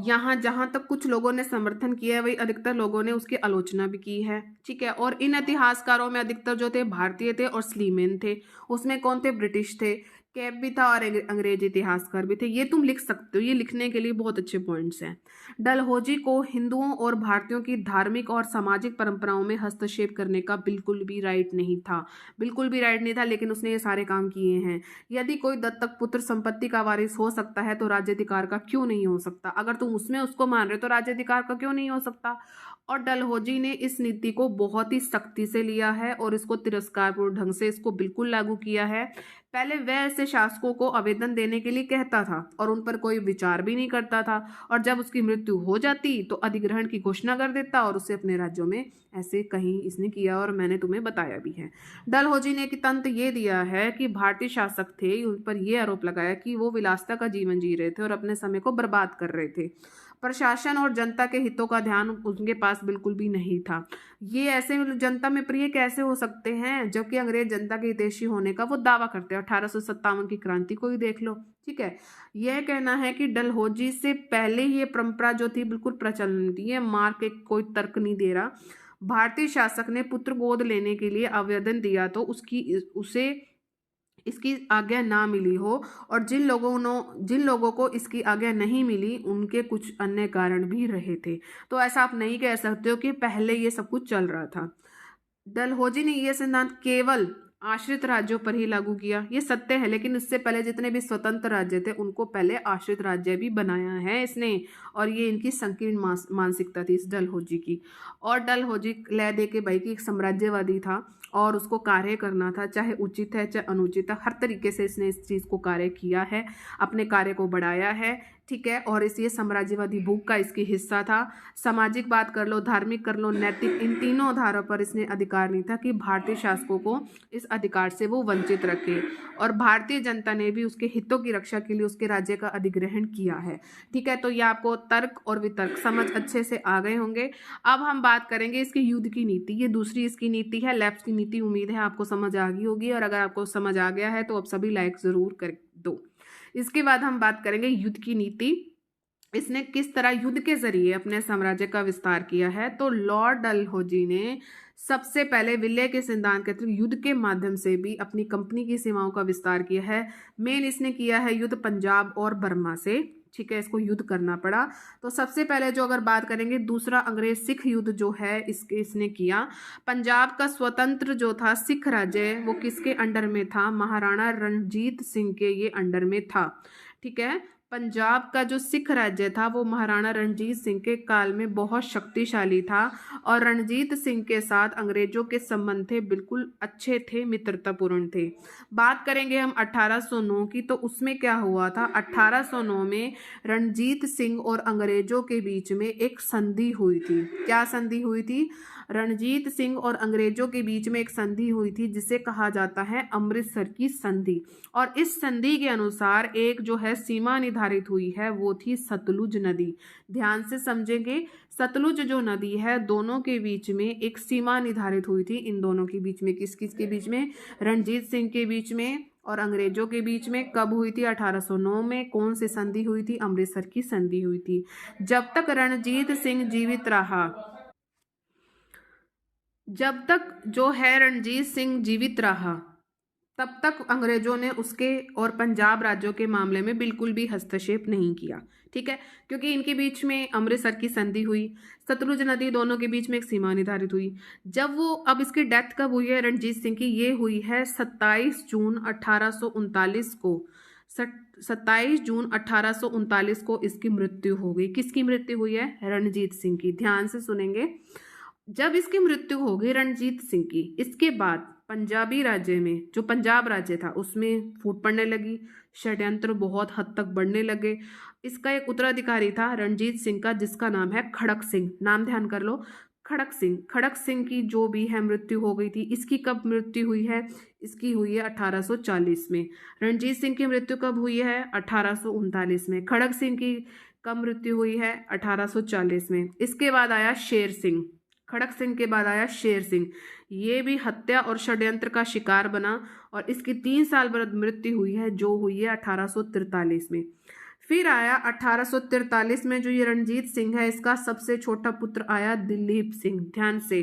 यहाँ जहाँ तक कुछ लोगों ने समर्थन किया है वही अधिकतर लोगों ने उसकी आलोचना भी की है। ठीक है, और इन इतिहासकारों में अधिकतर जो थे भारतीय थे और स्लीमेन थे। उसमें कौन थे? ब्रिटिश थे, कैप भी था, और अंग्रेजी इतिहासकार भी थे। ये तुम लिख सकते हो, ये लिखने के लिए बहुत अच्छे पॉइंट्स हैं। डलहौजी को हिंदुओं और भारतीयों की धार्मिक और सामाजिक परंपराओं में हस्तक्षेप करने का बिल्कुल भी राइट नहीं था, बिल्कुल भी राइट नहीं था, लेकिन उसने ये सारे काम किए हैं। यदि कोई दत्तक पुत्र संपत्ति का वारिस हो सकता है तो राज्याधिकार का क्यों नहीं हो सकता? अगर तुम उसमें उसको मान रहे हो तो राज्याधिकार का क्यों नहीं हो सकता? और डलहौजी ने इस नीति को बहुत ही सख्ती से लिया है और इसको तिरस्कारपूर्ण ढंग से इसको बिल्कुल लागू किया है। पहले वह ऐसे शासकों को आवेदन देने के लिए कहता था और उन पर कोई विचार भी नहीं करता था, और जब उसकी मृत्यु हो जाती तो अधिग्रहण की घोषणा कर देता और उसे अपने राज्यों में ऐसे कहीं इसने किया, और मैंने तुम्हें बताया भी है। डलहौजी ने एक तंत्र ये दिया है कि भारतीय शासक थे, उन पर यह आरोप लगाया कि वो विलासिता का जीवन जी रहे थे और अपने समय को बर्बाद कर रहे थे। प्रशासन और जनता के हितों का ध्यान उनके पास बिल्कुल भी नहीं था। ये ऐसे जनता में प्रिय कैसे हो सकते हैं जबकि अंग्रेज जनता के हितैषी होने का वो दावा करते हैं। 1857 की क्रांति को ही देख लो। ठीक है, यह कहना है कि डलहौजी से पहले ही ये परंपरा जो थी बिल्कुल प्रचलन थी। ये मार के कोई तर्क नहीं दे रहा। भारतीय शासक ने पुत्र गोद लेने के लिए आवेदन दिया तो उसे इसकी आज्ञा ना मिली हो, और जिन लोगों को इसकी आज्ञा नहीं मिली उनके कुछ अन्य कारण भी रहे थे। तो ऐसा आप नहीं कह सकते हो कि पहले ये सब कुछ चल रहा था। डलहौजी ने यह सिद्धांत केवल आश्रित राज्यों पर ही लागू किया, ये सत्य है, लेकिन इससे पहले जितने भी स्वतंत्र राज्य थे उनको पहले आश्रित राज्य भी बनाया है इसने। और ये इनकी संकीर्ण मानसिकता थी इस डलहौजी की। और डलहौजी लय दे के भाई की एक साम्राज्यवादी था और उसको कार्य करना था, चाहे उचित है चाहे अनुचित है, हर तरीके से इसने इस चीज़ को कार्य किया है, अपने कार्य को बढ़ाया है, ठीक है। और इस ये साम्राज्यवादी भूख का इसकी हिस्सा था। सामाजिक बात कर लो, धार्मिक कर लो, नैतिक, इन तीनों आधारों पर इसने अधिकार नहीं था कि भारतीय शासकों को इस अधिकार से वो वंचित रखे। और भारतीय जनता ने भी उसके हितों की रक्षा के लिए उसके राज्य का अधिग्रहण किया है, ठीक है। तो ये आपको तर्क और वितर्क समझ अच्छे से आ गए होंगे। अब हम बात करेंगे इसकी युद्ध की नीति, ये दूसरी इसकी नीति है, लैप्स की नीति। उम्मीद है आपको समझ आ गई होगी, और अगर आपको समझ आ गया है तो आप सभी लाइक ज़रूर कर दो। इसके बाद हम बात करेंगे युद्ध की नीति, इसने किस तरह युद्ध के जरिए अपने साम्राज्य का विस्तार किया है। तो लॉर्ड डलहौजी ने सबसे पहले विलय के सिद्धांत के थ्रू युद्ध के माध्यम से भी अपनी कंपनी की सीमाओं का विस्तार किया है। मेन इसने किया है युद्ध पंजाब और बर्मा से, ठीक है, इसको युद्ध करना पड़ा। तो सबसे पहले जो अगर बात करेंगे दूसरा अंग्रेज सिख युद्ध जो है इसने किया। पंजाब का स्वतंत्र जो था सिख राज्य वो किसके अंडर में था, महाराणा रणजीत सिंह के ये अंडर में था, ठीक है। पंजाब का जो सिख राज्य था वो महाराणा रणजीत सिंह के काल में बहुत शक्तिशाली था, और रणजीत सिंह के साथ अंग्रेजों के संबंध थे बिल्कुल अच्छे थे, मित्रतापूर्ण थे। बात करेंगे हम 1809 की, तो उसमें क्या हुआ था। 1809 में रणजीत सिंह और अंग्रेजों के बीच में एक संधि हुई थी। क्या संधि हुई थी, रणजीत सिंह और अंग्रेजों के बीच में एक संधि हुई थी जिसे कहा जाता है अमृतसर की संधि। और इस संधि के अनुसार एक जो है सीमा निर्धारित हुई है वो थी सतलुज नदी। ध्यान से समझेंगे, सतलुज जो नदी है दोनों के बीच में एक सीमा निर्धारित हुई थी। इन दोनों के बीच में, किस किस के बीच में, रणजीत सिंह के बीच में और अंग्रेजों के बीच में। कब हुई थी, 1809 में। कौन सी संधि हुई थी, अमृतसर की संधि हुई थी। जब तक रणजीत सिंह जीवित रहा, जब तक जो है रणजीत सिंह जीवित रहा तब तक अंग्रेजों ने उसके और पंजाब राज्यों के मामले में बिल्कुल भी हस्तक्षेप नहीं किया, ठीक है, क्योंकि इनके बीच में अमृतसर की संधि हुई, सतलुज नदी दोनों के बीच में एक सीमा निर्धारित हुई। जब वो, अब इसकी डेथ कब हुई है रणजीत सिंह की, ये हुई है 27 जून 1839 को। 27 जून 1839 को इसकी मृत्यु हो गई। किसकी मृत्यु हुई है, रणजीत सिंह की। ध्यान से सुनेंगे, जब इसकी मृत्यु हो गई रणजीत सिंह की, इसके बाद पंजाबी राज्य में, जो पंजाब राज्य था उसमें फूट पड़ने लगी, षड्यंत्र बहुत हद तक बढ़ने लगे। इसका एक उत्तराधिकारी था रणजीत सिंह का जिसका नाम है खड़क सिंह। नाम ध्यान कर लो, खड़क सिंह। खड़क सिंह की जो भी है मृत्यु हो गई थी। इसकी कब मृत्यु हुई है, इसकी हुई है 1840 में। रणजीत सिंह की मृत्यु कब हुई है, 1839 में। खड़क सिंह की कब मृत्यु हुई है, 1840 में। इसके बाद आया शेर सिंह। खड़क सिंह के बाद आया शेर सिंह, ये भी हत्या और षड्यंत्र का शिकार बना और इसकी 3 साल बाद मृत्यु हुई है जो हुई है 1843 में। फिर आया 1843 में जो ये रणजीत सिंह है इसका सबसे छोटा पुत्र आया दिलीप सिंह। ध्यान से,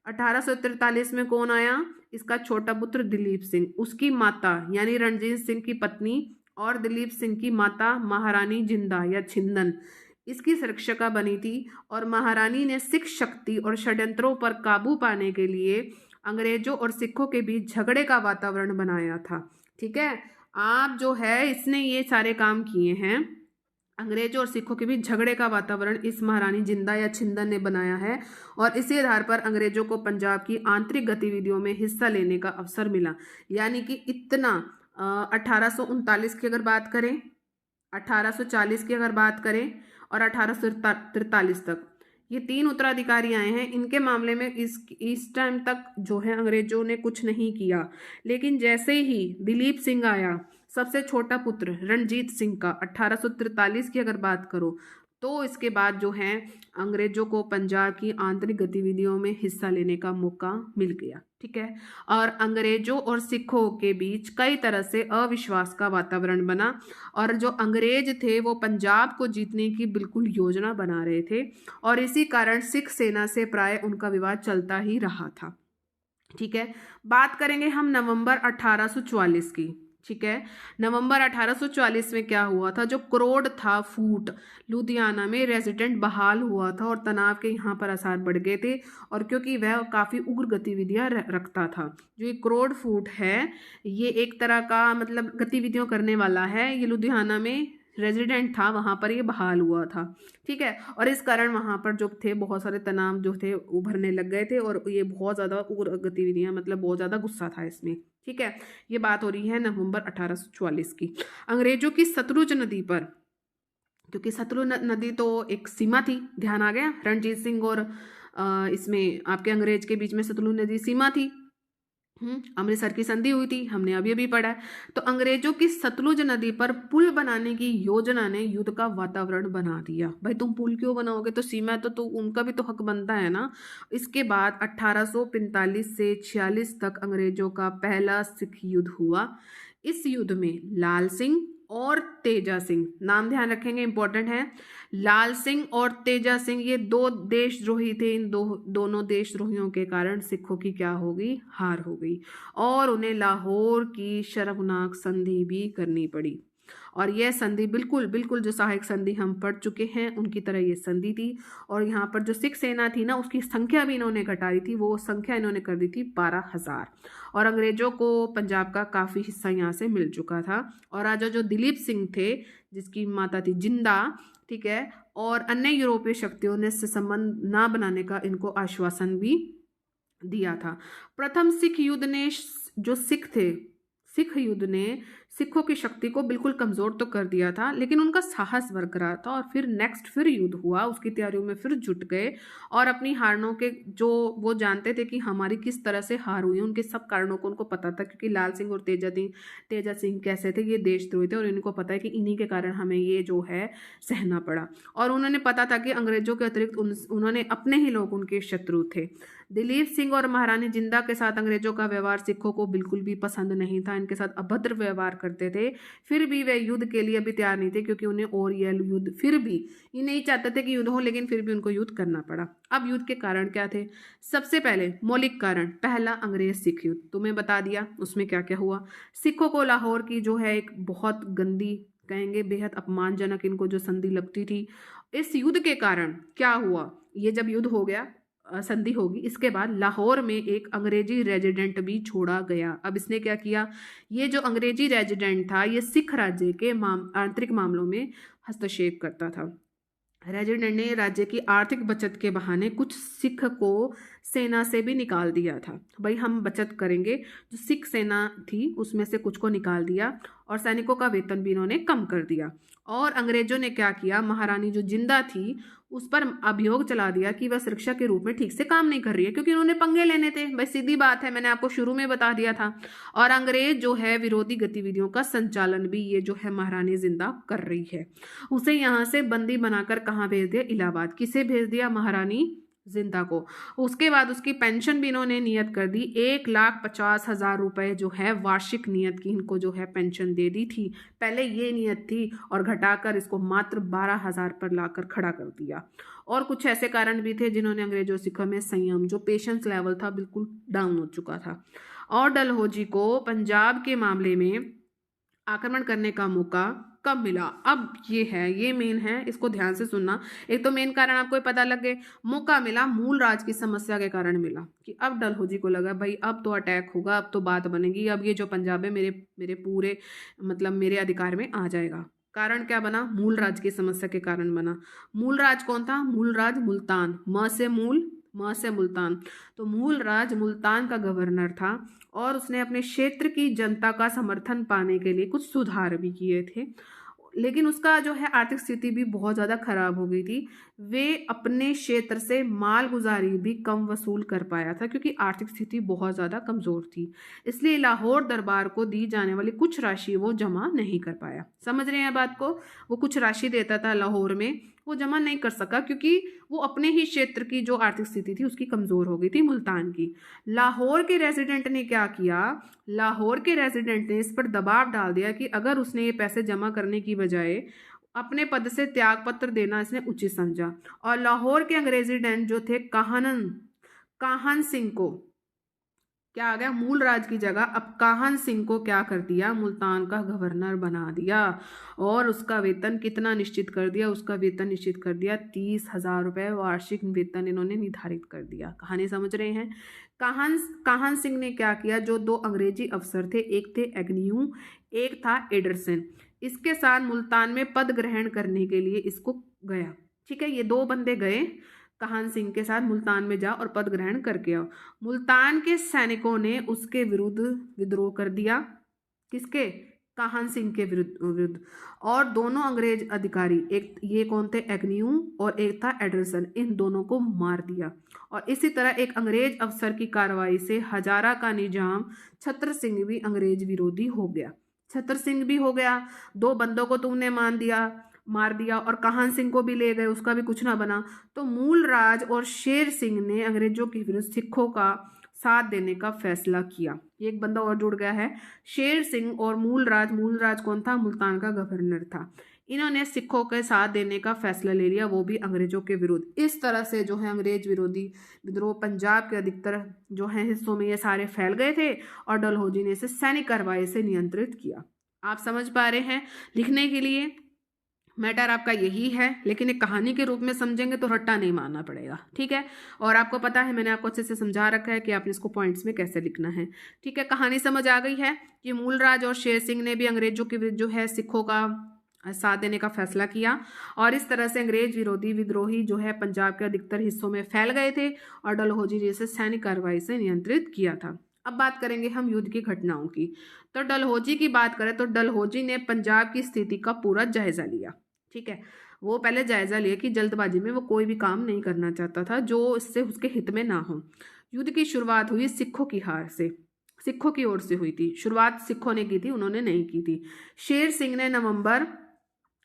1843 में कौन आया, इसका छोटा पुत्र दिलीप सिंह। उसकी माता यानी रणजीत सिंह की पत्नी और दिलीप सिंह की माता महारानी जिंदा या छिंदन इसकी संरक्षिका बनी थी। और महारानी ने सिख शक्ति और षड्यंत्रों पर काबू पाने के लिए अंग्रेजों और सिखों के बीच झगड़े का वातावरण बनाया था, ठीक है। आप जो है इसने ये सारे काम किए हैं, अंग्रेजों और सिखों के बीच झगड़े का वातावरण इस महारानी जिंदा या छिंदन ने बनाया है। और इसी आधार पर अंग्रेजों को पंजाब की आंतरिक गतिविधियों में हिस्सा लेने का अवसर मिला। यानी कि इतना 1839 की अगर बात करें, 1840 की अगर बात करें और 1843 तक ये 3 उत्तराधिकारी आए हैं। इनके मामले में इस टाइम तक जो है अंग्रेजों ने कुछ नहीं किया। लेकिन जैसे ही दिलीप सिंह आया, सबसे छोटा पुत्र रणजीत सिंह का, 1843 की अगर बात करो तो इसके बाद जो है अंग्रेजों को पंजाब की आंतरिक गतिविधियों में हिस्सा लेने का मौका मिल गया, ठीक है। और अंग्रेजों और सिखों के बीच कई तरह से अविश्वास का वातावरण बना और जो अंग्रेज थे वो पंजाब को जीतने की बिल्कुल योजना बना रहे थे और इसी कारण सिख सेना से प्राय उनका विवाद चलता ही रहा था, ठीक है। बात करेंगे हम नवंबर 1844 की। ठीक है। नवंबर 1844 में क्या हुआ था, जो क्रोड था फूट लुधियाना में रेजिडेंट बहाल हुआ था और तनाव के यहाँ पर आसार बढ़ गए थे, और क्योंकि वह काफ़ी उग्र गतिविधियां रखता था। जो ये क्रोड फूट है ये एक तरह का मतलब गतिविधियों करने वाला है, ये लुधियाना में रेजिडेंट था, वहाँ पर ये बहाल हुआ था। ठीक है। और इस कारण वहाँ पर जो थे बहुत सारे तनाव जो थे उभरने लग गए थे, और ये बहुत ज़्यादा उग्र गतिविधियां मतलब बहुत ज़्यादा गुस्सा था इसमें। ठीक है। ये बात हो रही है नवंबर 1844 की। अंग्रेजों की सतलुज नदी पर, क्योंकि सतलुज नदी तो एक सीमा थी, ध्यान आ गया, रणजीत सिंह और इसमें आपके अंग्रेज के बीच में सतलुज नदी सीमा थी। अमृतसर की संधि हुई थी, हमने अभी अभी पढ़ा है। तो अंग्रेजों की सतलुज नदी पर पुल बनाने की योजना ने युद्ध का वातावरण बना दिया। भाई तुम पुल क्यों बनाओगे, तो सीमा है तो उनका भी तो हक बनता है ना। इसके बाद 1845 से 46 तक अंग्रेजों का पहला सिख युद्ध हुआ। इस युद्ध में लाल सिंह और तेजा सिंह, नाम ध्यान रखेंगे इंपॉर्टेंट है, लाल सिंह और तेजा सिंह ये दो देशद्रोही थे। इन दोनों देशद्रोहियों के कारण सिखों की क्या हो गई, हार हो गई, और उन्हें लाहौर की शर्मनाक संधि भी करनी पड़ी। और यह संधि बिल्कुल बिल्कुल जो सहायक संधि हम पढ़ चुके हैं उनकी तरह ये संधि थी। और यहाँ पर जो सिख सेना थी ना उसकी संख्या भी इन्होंने घटाई थी, वो संख्या इन्होंने कर दी थी 12,000। और अंग्रेजों को पंजाब का काफ़ी हिस्सा यहाँ से मिल चुका था। और राजा जो दिलीप सिंह थे जिसकी माता थी जिंदा, ठीक है, और अन्य यूरोपीय शक्तियों ने इससे संबंध ना बनाने का इनको आश्वासन भी दिया था। प्रथम सिख युद्ध ने जो सिख युद्ध ने सिखों की शक्ति को बिल्कुल कमजोर तो कर दिया था, लेकिन उनका साहस बरकरार था। और फिर युद्ध हुआ, उसकी तैयारियों में फिर जुट गए, और अपनी हारों के जो वो जानते थे कि हमारी किस तरह से हार हुई, उनके सब कारणों को उनको पता था। क्योंकि लाल सिंह और तेजा सिंह कैसे थे, ये देशद्रोही थे, और इनको पता है कि इन्हीं के कारण हमें ये जो है सहना पड़ा। और उन्होंने पता था कि अंग्रेजों के अतिरिक्त उन्होंने अपने ही लोग उनके शत्रु थे। दिलीप सिंह और महारानी जिंदा के साथ अंग्रेजों का व्यवहार सिखों को बिल्कुल भी पसंद नहीं था, इनके साथ अभद्र व्यवहार करते थे। फिर भी वे युद्ध के लिए अभी तैयार नहीं थे, क्योंकि उन्हें और यह युद्ध फिर भी ये नहीं चाहते थे कि युद्ध हो, लेकिन फिर भी उनको युद्ध करना पड़ा। अब युद्ध के कारण क्या थे, सबसे पहले मौलिक कारण, पहला अंग्रेज सिख युद्ध तुम्हें बता दिया, उसमें क्या क्या हुआ। सिखों को लाहौर की जो है एक बहुत गंदी, कहेंगे बेहद अपमानजनक इनको जो संधि लगती थी, इस युद्ध के कारण क्या हुआ, ये जब युद्ध हो गया, संधि होगी, इसके बाद लाहौर में एक अंग्रेजी रेजिडेंट भी छोड़ा गया। अब इसने क्या किया, ये जो अंग्रेजी रेजिडेंट था ये सिख राज्य के आंतरिक मामलों में हस्तक्षेप करता था। रेजिडेंट ने राज्य की आर्थिक बचत के बहाने कुछ सिख को सेना से भी निकाल दिया था। भाई हम बचत करेंगे, जो सिख सेना थी उसमें से कुछ को निकाल दिया, और सैनिकों का वेतन भी इन्होंने कम कर दिया। और अंग्रेजों ने क्या किया, महारानी जो जिंदा थी उस पर अभियोग चला दिया कि वह सुरक्षा के रूप में ठीक से काम नहीं कर रही है, क्योंकि उन्होंने पंगे लेने थे। भाई सीधी बात है, मैंने आपको शुरू में बता दिया था। और अंग्रेज जो है विरोधी गतिविधियों का संचालन भी ये जो है महारानी जिंदा कर रही है। उसे यहाँ से बंदी बनाकर कहाँ भेज दिया, इलाहाबाद। किसे भेज दिया, महारानी जिंदा को। उसके बाद उसकी पेंशन भी इन्होंने नियत कर दी, 1,50,000 रुपए जो है वार्षिक नियत की इनको जो है पेंशन दे दी थी। पहले ये नियत थी, और घटाकर इसको मात्र 12,000 पर लाकर खड़ा कर दिया। और कुछ ऐसे कारण भी थे जिन्होंने अंग्रेजों सिखों में संयम, जो पेशेंस लेवल था, बिल्कुल डाउन हो चुका था। और डलहौजी को पंजाब के मामले में आक्रमण करने का मौका कब मिला, अब ये है, ये मेन है, इसको ध्यान से सुनना। एक तो मेन कारण आपको पता लग गए, मौका मिला मूल राज की समस्या के कारण मिला, कि अब डलहौजी को लगा भाई अब तो अटैक होगा, अब तो बात बनेगी, अब ये जो पंजाब है मेरे पूरे मतलब मेरे अधिकार में आ जाएगा। कारण क्या बना, मूल राज की समस्या के कारण बना। मूल राज कौन था, मूल राज मुल्तान, म से मुल्तान। तो मूल राज मुल्तान का गवर्नर था, और उसने अपने क्षेत्र की जनता का समर्थन पाने के लिए कुछ सुधार भी किए थे। लेकिन उसका जो है आर्थिक स्थिति भी बहुत ज़्यादा खराब हो गई थी। वे अपने क्षेत्र से माल गुजारी भी कम वसूल कर पाया था, क्योंकि आर्थिक स्थिति बहुत ज़्यादा कमज़ोर थी। इसलिए लाहौर दरबार को दी जाने वाली कुछ राशि वो जमा नहीं कर पाया। समझ रहे हैं बात को, वो कुछ राशि देता था लाहौर में, वो जमा नहीं कर सका, क्योंकि वो अपने ही क्षेत्र की जो आर्थिक स्थिति थी उसकी कमज़ोर हो गई थी, मुल्तान की। लाहौर के रेजिडेंट ने क्या किया, लाहौर के रेजिडेंट ने इस पर दबाव डाल दिया कि अगर उसने ये पैसे जमा करने की बजाय अपने पद से त्यागपत्र देना इसने उचित समझा। और लाहौर के अंग्रेजी रेजिडेंट जो थे काहन सिंह को क्या आ गया, मूलराज की जगह अब काहन सिंह को क्या कर दिया, मुल्तान का गवर्नर बना दिया। और उसका वेतन कितना निश्चित कर दिया, उसका वेतन निश्चित कर दिया 30,000 रुपये वार्षिक वेतन इन्होंने निर्धारित कर दिया। कहानी समझ रहे हैं। काहन सिंह ने क्या किया, जो दो अंग्रेजी अफसर थे, एक थे एग्न्यू, एक था एडरसन, इसके साथ मुल्तान में पद ग्रहण करने के लिए इसको गया। ठीक है, ये दो बंदे गए काहन सिंह के साथ, मुल्तान में जाओ और पद ग्रहण करके आओ। मुल्तान के सैनिकों ने उसके विरुद्ध विद्रोह कर दिया। किसके, काहन सिंह के विरुद्ध। और दोनों अंग्रेज अधिकारी, एक ये कौन थे, एग्न्यू, और एक था एडरसन, इन दोनों को मार दिया। और इसी तरह एक अंग्रेज अफसर की कार्रवाई से हजारा का निजाम छत्र सिंह भी अंग्रेज विरोधी हो गया। छत्र सिंह भी हो गया, दो बंदों को तुमने मार दिया और काहन सिंह को भी ले गए, उसका भी कुछ ना बना। तो मूलराज और शेर सिंह ने अंग्रेजों के विरुद्ध सिखों का साथ देने का फैसला किया। एक बंदा और जुड़ गया है, शेर सिंह और मूलराज कौन था, मुल्तान का गवर्नर था। इन्होंने सिखों के साथ देने का फैसला ले लिया, वो भी अंग्रेजों के विरुद्ध। इस तरह से जो है अंग्रेज विरोधी विद्रोह पंजाब के अधिकतर जो है हिस्सों में ये सारे फैल गए थे और डलहौजी ने इसे सैनिक कार्रवाई से नियंत्रित किया। आप समझ पा रहे हैं। लिखने के लिए मैटर आपका यही है, लेकिन एक कहानी के रूप में समझेंगे तो रट्टा नहीं मारना पड़ेगा। ठीक है, और आपको पता है मैंने आपको अच्छे से समझा रखा है कि आपने इसको पॉइंट्स में कैसे लिखना है। ठीक है, कहानी समझ आ गई है कि मूलराज और शेर सिंह ने भी अंग्रेजों के विरुद्ध जो है सिखों का साथ देने का फैसला किया और इस तरह से अंग्रेज विरोधी विद्रोही जो है पंजाब के अधिकतर हिस्सों में फैल गए थे और डलहौजी जैसे सैनिक कार्रवाई से नियंत्रित किया था। अब बात करेंगे हम युद्ध की घटनाओं की। तो डलहौजी की बात करें तो डलहौजी ने पंजाब की स्थिति का पूरा जायजा लिया। ठीक है, वो पहले जायजा लिया कि जल्दबाजी में वो कोई भी काम नहीं करना चाहता था जो इससे उसके हित में ना हो। युद्ध की शुरुआत हुई सिखों की हार से, सिखों की ओर से हुई थी। शुरुआत सिखों ने की थी, उन्होंने नहीं की थी। शेर सिंह ने नवंबर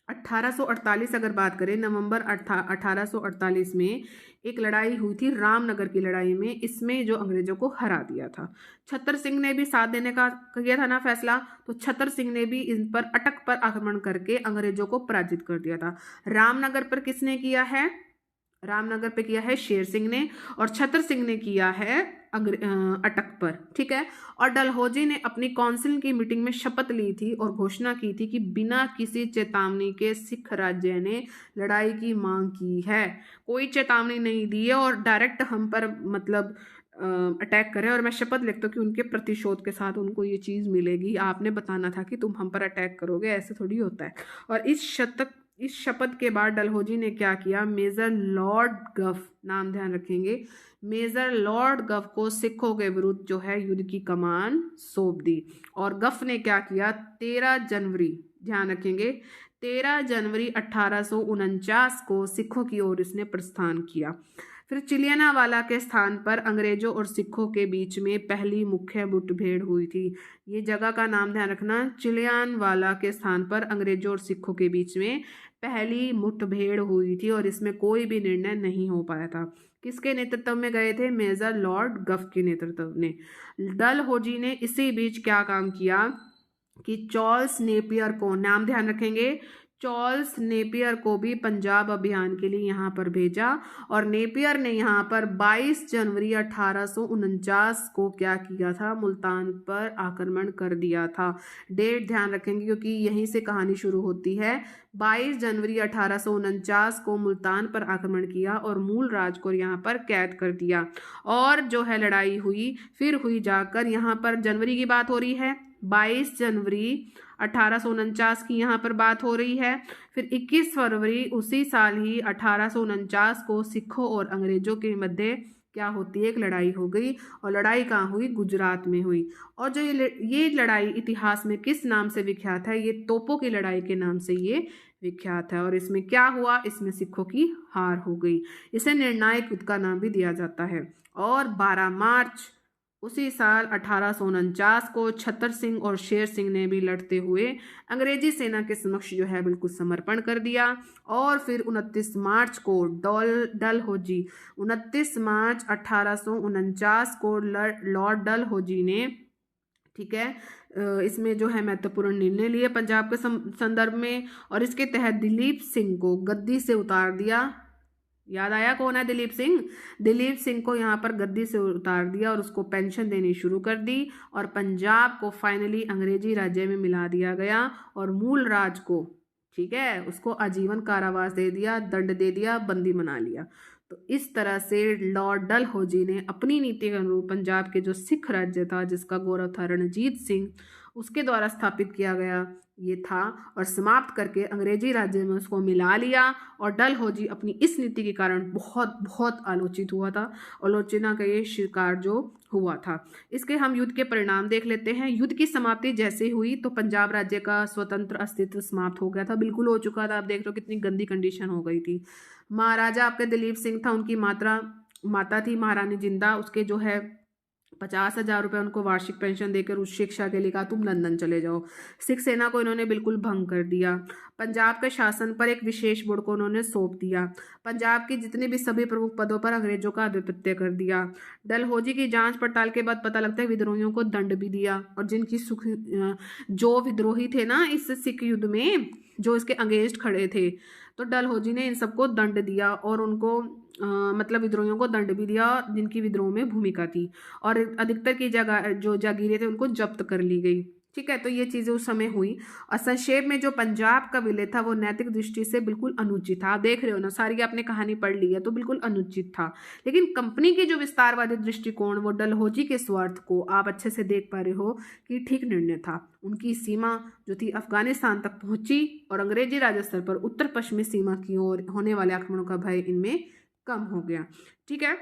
1848, अगर बात करें नवंबर 1848 में एक लड़ाई हुई थी, रामनगर की लड़ाई में, इसमें जो अंग्रेजों को हरा दिया था। छतर सिंह ने भी साथ देने का किया था ना फैसला, तो छतर सिंह ने भी इन पर अटक पर आक्रमण करके अंग्रेजों को पराजित कर दिया था। रामनगर पर किसने किया है, रामनगर पे किया है शेर सिंह ने, और छतर सिंह ने किया है अटक पर। ठीक है, और डलहौजी ने अपनी काउंसिल की मीटिंग में शपथ ली थी और घोषणा की थी कि बिना किसी चेतावनी के सिख राज्य ने लड़ाई की मांग की है। कोई चेतावनी नहीं दी है और डायरेक्ट हम पर मतलब अटैक करें, और मैं शपथ लिखता हूँ कि उनके प्रतिशोध के साथ उनको ये चीज़ मिलेगी। आपने बताना था कि तुम हम पर अटैक करोगे, ऐसे थोड़ी होता है। और इस शपथ के बाद डलहौजी ने क्या किया, मेजर लॉर्ड गफ, नाम ध्यान रखेंगे, मेजर लॉर्ड गफ को सिखों के विरुद्ध जो है युद्ध की कमान सौंप दी। और गफ ने क्या किया, 13 जनवरी, ध्यान रखेंगे 13 जनवरी 1849 को सिखों की ओर इसने प्रस्थान किया। फिर चिलियानावाला के स्थान पर अंग्रेजों और सिखों के बीच में पहली मुख्य मुठभेड़ हुई थी। ये जगह का नाम ध्यान रखना, चिलियानवाला के स्थान पर अंग्रेजों और सिखों के बीच में पहली मुठभेड़ हुई थी और इसमें कोई भी निर्णय नहीं हो पाया था। किसके नेतृत्व में गए थे, मेजर लॉर्ड गफ के नेतृत्व में। डलहौजी ने इसी बीच क्या काम किया कि चार्ल्स नेपियर को, नाम ध्यान रखेंगे, चार्ल्स नेपियर को भी पंजाब अभियान के लिए यहाँ पर भेजा और नेपियर ने यहाँ पर 22 जनवरी 1849 को क्या किया था, मुल्तान पर आक्रमण कर दिया था। डेट ध्यान रखेंगे क्योंकि यहीं से कहानी शुरू होती है। 22 जनवरी 1849 को मुल्तान पर आक्रमण किया और मूलराज को यहाँ पर कैद कर दिया और जो है लड़ाई हुई, फिर हुई जाकर यहाँ पर जनवरी की बात हो रही है, 22 जनवरी 1849 की यहाँ पर बात हो रही है। फिर 21 फरवरी उसी साल ही 1849 को सिखों और अंग्रेजों के मध्य क्या होती है, एक लड़ाई हो गई और लड़ाई कहाँ हुई, गुजरात में हुई। और जो ये लड़ाई इतिहास में किस नाम से विख्यात है, ये तोपों की लड़ाई के नाम से ये विख्यात है। और इसमें क्या हुआ, इसमें सिखों की हार हो गई, इसे निर्णायक युद्ध का नाम भी दिया जाता है। और 12 मार्च उसी साल 1849 को छतर सिंह और शेर सिंह ने भी लड़ते हुए अंग्रेजी सेना के समक्ष जो है बिल्कुल समर्पण कर दिया। और फिर 29 मार्च को डलहौजी 29 मार्च 1849 को लॉर्ड डलहौजी ने, ठीक है, इसमें जो है महत्वपूर्ण निर्णय लिए पंजाब के संदर्भ में और इसके तहत दिलीप सिंह को गद्दी से उतार दिया। याद आया कौन है? दिलीप सिंह। दिलीप सिंह को यहाँ पर गद्दी से उतार दिया और उसको पेंशन देनी शुरू कर दी और पंजाब को फाइनली अंग्रेजी राज्य में मिला दिया गया और मूल राज को, ठीक है, उसको आजीवन कारावास दे दिया, दंड दे दिया, बंदी बना लिया। तो इस तरह से लॉर्ड डलहौजी ने अपनी नीति के अनुरूप पंजाब के जो सिख राज्य था, जिसका गौरव था रणजीत सिंह, उसके द्वारा स्थापित किया गया ये था, और समाप्त करके अंग्रेजी राज्य में उसको मिला लिया। और डलहौजी अपनी इस नीति के कारण बहुत बहुत आलोचित हुआ था, आलोचना का ये शिकार जो हुआ था। इसके हम युद्ध के परिणाम देख लेते हैं। युद्ध की समाप्ति जैसे हुई तो पंजाब राज्य का स्वतंत्र अस्तित्व समाप्त हो गया था, बिल्कुल हो चुका था। आप देख रहे हो कितनी गंदी कंडीशन हो गई थी। महाराजा आपके दिलीप सिंह था, उनकी माता थी महारानी जिंदा, उसके जो है 50,000 रुपये उनको वार्षिक पेंशन देकर उच्च शिक्षा के लिए कहा तुम लंदन चले जाओ। सिख सेना को इन्होंने बिल्कुल भंग कर दिया। पंजाब के शासन पर एक विशेष बोर्ड को उन्होंने सौंप दिया। पंजाब के जितने भी सभी प्रमुख पदों पर अंग्रेजों का आधिपत्य कर दिया। डलहौजी की जांच पड़ताल के बाद पता लगता है विद्रोहियों को दंड भी दिया, और जिनकी जो विद्रोही थे ना इस सिख युद्ध में, जो इसके अगेंस्ट खड़े थे, तो डलहौजी ने इन सबको दंड दिया और उनको मतलब विद्रोहियों को दंड भी दिया जिनकी विद्रोह में भूमिका थी, और अधिकतर की जगह जो जागीरें थे उनको जब्त कर ली गई। ठीक है, तो ये चीज़ें उस समय हुई। और संक्षेप में जो पंजाब का विलय था वो नैतिक दृष्टि से बिल्कुल अनुचित था। आप देख रहे हो ना, सारी आपने कहानी पढ़ ली है, तो बिल्कुल अनुचित था। लेकिन कंपनी की जो विस्तारवादी दृष्टिकोण, वो डलहौजी के स्वार्थ को आप अच्छे से देख पा रहे हो कि ठीक निर्णय था। उनकी सीमा जो थी अफगानिस्तान तक पहुंची और अंग्रेजी राज स्तर पर उत्तर पश्चिमी सीमा की ओर होने वाले आक्रमणों का भय इनमें कम हो गया। ठीक है,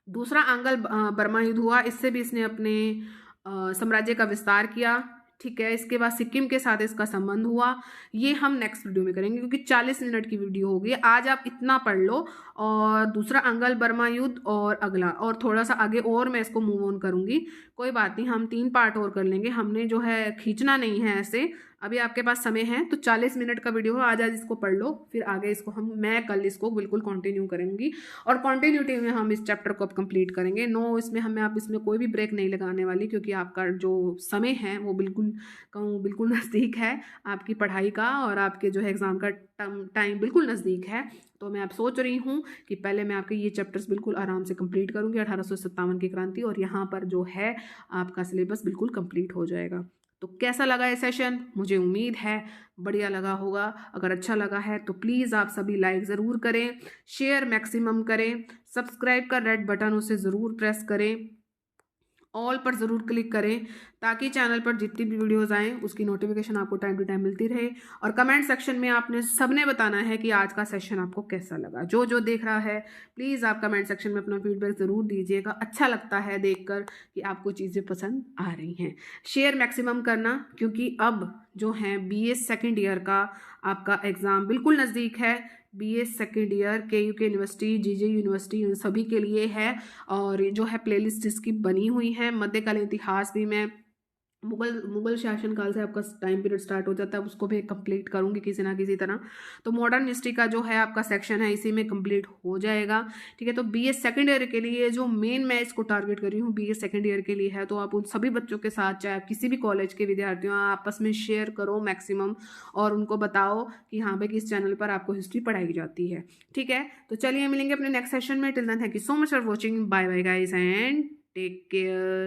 दूसरा आंग्ल बर्मा युद्ध हुआ, इससे भी इसने अपने साम्राज्य का विस्तार किया। ठीक है, इसके बाद सिक्किम के साथ इसका संबंध हुआ। ये हम नेक्स्ट वीडियो में करेंगे क्योंकि 40 मिनट की वीडियो होगी। आज आप इतना पढ़ लो, और दूसरा आंग्ल बर्मा युद्ध और अगला और थोड़ा सा आगे और मैं इसको मूव ऑन करूंगी। कोई बात नहीं, हम 3 पार्ट और कर लेंगे, हमने जो है खींचना नहीं है ऐसे। अभी आपके पास समय है तो 40 मिनट का वीडियो है, आज इसको पढ़ लो, फिर आगे इसको मैं कल इसको बिल्कुल कंटिन्यू करेंगी और कंटिन्यूटी में हम इस चैप्टर को अब कंप्लीट करेंगे। नो, इसमें आप इसमें कोई भी ब्रेक नहीं लगाने वाली, क्योंकि आपका जो समय है वो बिल्कुल नज़दीक है आपकी पढ़ाई का, और आपके जो है एग्ज़ाम का टाइम बिल्कुल नज़दीक है। तो मैं अब सोच रही हूँ कि पहले मैं आपके ये चैप्टर्स बिल्कुल आराम से कंप्लीट करूँगी, 1857 की क्रांति, और यहाँ पर जो है आपका सिलेबस बिल्कुल कंप्लीट हो जाएगा। तो कैसा लगा ये सेशन? मुझे उम्मीद है बढ़िया लगा होगा। अगर अच्छा लगा है तो प्लीज़ आप सभी लाइक ज़रूर करें, शेयर मैक्सिमम करें, सब्सक्राइब का रेड बटन उसे ज़रूर प्रेस करें, ऑल पर ज़रूर क्लिक करें, ताकि चैनल पर जितनी भी वीडियोस आएँ उसकी नोटिफिकेशन आपको टाइम टू टाइम मिलती रहे। और कमेंट सेक्शन में आपने सबने बताना है कि आज का सेशन आपको कैसा लगा। जो देख रहा है प्लीज़ आप कमेंट सेक्शन में अपना फीडबैक ज़रूर दीजिएगा। अच्छा लगता है देखकर कि आपको चीज़ें पसंद आ रही हैं। शेयर मैक्सिमम करना, क्योंकि अब जो है BA सेकेंड ईयर का आपका एग्ज़ाम बिल्कुल नज़दीक है। BA second year KUK university, JJ university, इन सभी के लिए है। और जो है प्लेलिस्ट इसकी बनी हुई है। मध्यकालीन इतिहास भी मैं मुगल शासनकाल से आपका टाइम पीरियड स्टार्ट हो जाता है, उसको भी कंप्लीट करूंगी किसी ना किसी तरह। तो मॉडर्न हिस्ट्री का जो है आपका सेक्शन है इसी में कंप्लीट हो जाएगा। ठीक है, तो BA सेकेंड ईयर के लिए जो मेन मैं इसको टारगेट कर रही हूँ BA सेकेंड ईयर के लिए है। तो आप उन सभी बच्चों के साथ, चाहे आप किसी भी कॉलेज के विद्यार्थियों, आपस में शेयर करो मैक्सिमम, और उनको बताओ कि हाँ भाई किस चैनल पर आपको हिस्ट्री पढ़ाई जाती है। ठीक है, तो चलिए मिलेंगे अपने नेक्स्ट सेशन में। Till then thank you so much for watching. Bye bye guys and take care.